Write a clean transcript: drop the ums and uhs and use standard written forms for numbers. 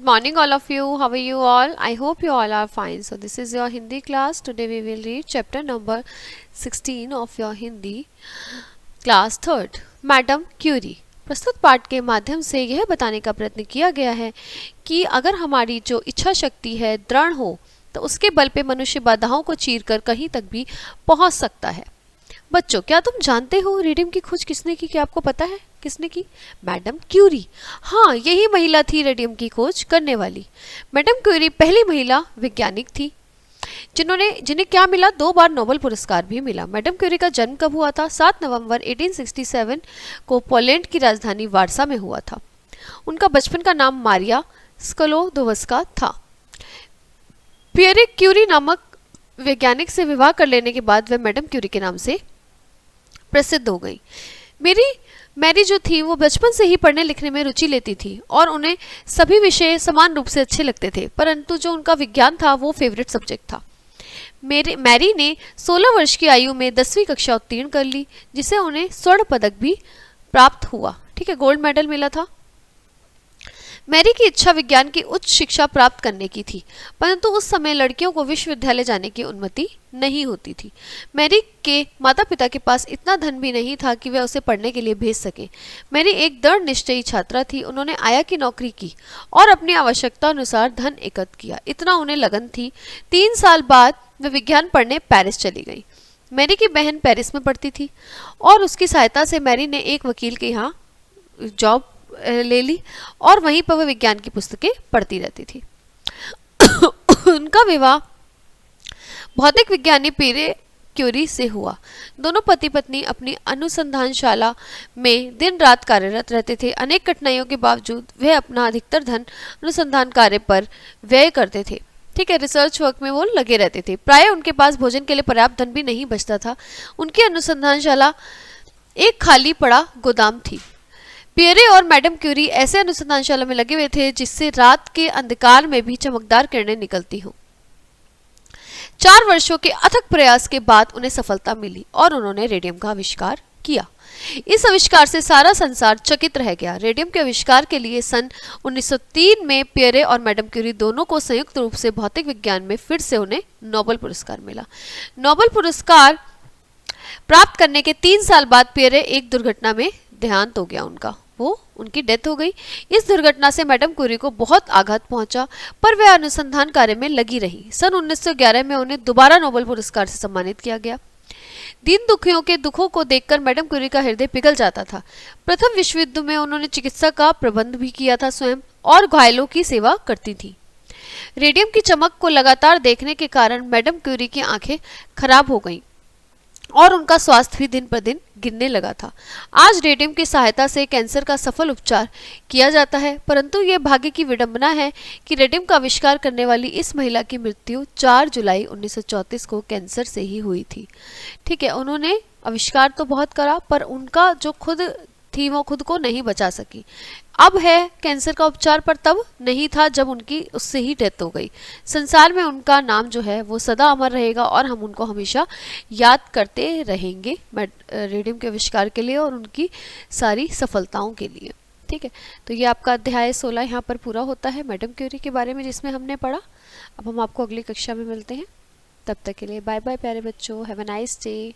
Good morning all of you. How are you all? I hope you all are fine. So this is your Hindi class. Today we will read chapter number 16 of your Hindi class 3rd. Madam Curie. प्रस्तुत पाठ के माध्यम से यह बताने का प्रयत्न किया गया है कि अगर हमारी जो इच्छा शक्ति है दृढ़ हो तो उसके बल पे मनुष्य बाधाओं को चीरकर कहीं तक भी पहुंच सकता है। बच्चों, क्या तुम जानते हो रेडियम की खोज किसने की? क्या आपको पता है किसने की? Madam Curie. हाँ, यही महिला थी रेडियम की खोज करने वाली। मैडम क्यूरी पहली महिला वैज्ञानिक थी जिन्हें क्या मिला? 2 बार नोबेल पुरस्कार भी मिला। मैडम क्यूरी का जन्म कब हुआ था? 7 नवंबर 1867 को पोलैंड की राजधानी वारसा में हुआ था। उनका बचपन का नाम मारिया स्क्लोदोवस्का था। पियरे क्यूरी नामक वैज्ञानिक से विवाह कर लेने के बाद वह मैडम क्यूरी के नाम से प्रसिद्ध हो गई। मैरी जो थी वो बचपन से ही पढ़ने लिखने में रुचि लेती थी और उन्हें सभी विषय समान रूप से अच्छे लगते थे, परंतु जो उनका विज्ञान था वो फेवरेट सब्जेक्ट था। मैरी ने 16 वर्ष की आयु में 10वीं कक्षा उत्तीर्ण कर ली, जिसे उन्हें स्वर्ण पदक भी प्राप्त हुआ। ठीक है, गोल्ड मेडल मिला था। मैरी की इच्छा विज्ञान की उच्च शिक्षा प्राप्त करने की थी, परंतु उस समय लड़कियों को विश्वविद्यालय जाने की अनुमति नहीं होती थी। मैरी के माता पिता के पास इतना धन भी नहीं था कि वे उसे पढ़ने के लिए भेज सके। मैरी एक दृढ़ निश्चयी छात्रा थी। उन्होंने आया की नौकरी की और अपनी आवश्यकता अनुसार धन एकत्र किया। इतना उन्हें लगन थी। 3 साल बाद वे विज्ञान पढ़ने पेरिस चली गई। मैरी की बहन पेरिस में पढ़ती थी और उसकी सहायता से मैरी ने एक वकील के यहाँ जॉब ले ली और वहीं पर वह विज्ञान की पुस्तकें पढ़ती रहती थी। उनका विवाह भौतिक विज्ञानी पियरे क्यूरी से हुआ। दोनों पति पत्नी अपनी अनुसंधानशाला में दिन रात कार्यरत रहते थे। अनेक कठिनाइयों के बावजूद वे अपना अधिकतर धन अनुसंधान कार्य पर व्यय करते थे। ठीक है, रिसर्च वर्क में वो लगे रहते थे। प्राय उनके पास भोजन के लिए पर्याप्त धन भी नहीं बचता था। उनकी अनुसंधानशाला एक खाली पड़ा गोदाम थी। पियरे और मैडम क्यूरी ऐसे अनुसंधानशाला में लगे हुए थे जिससे रात के अंधकार में भी चमकदार किरणें निकलती हों। 4 वर्षों के अथक प्रयास के बाद उन्हें सफलता मिली और उन्होंने रेडियम का आविष्कार किया। इस आविष्कार से सारा संसार चकित रह गया। रेडियम के आविष्कार के लिए सन 1903 में पियरे और मैडम क्यूरी दोनों को संयुक्त रूप से भौतिक विज्ञान में फिर से उन्हें नोबेल पुरस्कार मिला। नोबेल पुरस्कार प्राप्त करने के 3 साल बाद पियरे एक दुर्घटना में देहांत हो गया। उनकी डेथ हो गई। इस दुर्घटना से मैडम क्यूरी को बहुत आघात पहुंचा, पर वे अनुसंधान कार्य में लगी रही। सन 1911 में उन्हें दोबारा नोबेल पुरस्कार से सम्मानित किया गया। दीन दुखियों के दुखों को देखकर मैडम क्यूरी का हृदय पिघल जाता था। प्रथम विश्व युद्ध में उन्होंने चिकित्सा का प्रबंध भी किया था स्वयं और घायलों की सेवा करती थी। रेडियम की चमक को लगातार देखने के कारण मैडम क्यूरी की आंखें खराब हो गईं और उनका स्वास्थ्य भी दिन पर दिन गिरने लगा था। आज रेडियम की सहायता से कैंसर का सफल उपचार किया जाता है, परंतु यह भाग्य की विडंबना है कि रेडियम का आविष्कार करने वाली इस महिला की मृत्यु 4 जुलाई 1934 को कैंसर से ही हुई थी। ठीक है, उन्होंने आविष्कार तो बहुत करा, पर उनका जो खुद थी वो खुद को नहीं बचा सकी। अब है कैंसर का उपचार, पर तब नहीं था जब उनकी उससे ही डेथ हो गई। संसार में उनका नाम जो है वो सदा अमर रहेगा और हम उनको हमेशा याद करते रहेंगे रेडियम के आविष्कार के लिए और उनकी सारी सफलताओं के लिए। ठीक है, तो ये आपका अध्याय 16 यहाँ पर पूरा होता है मैडम क्यूरी के बारे में, जिसमें हमने पढ़ा। अब हम आपको अगली कक्षा में मिलते हैं। तब तक के लिए बाय बाय प्यारे बच्चों। Have a nice day.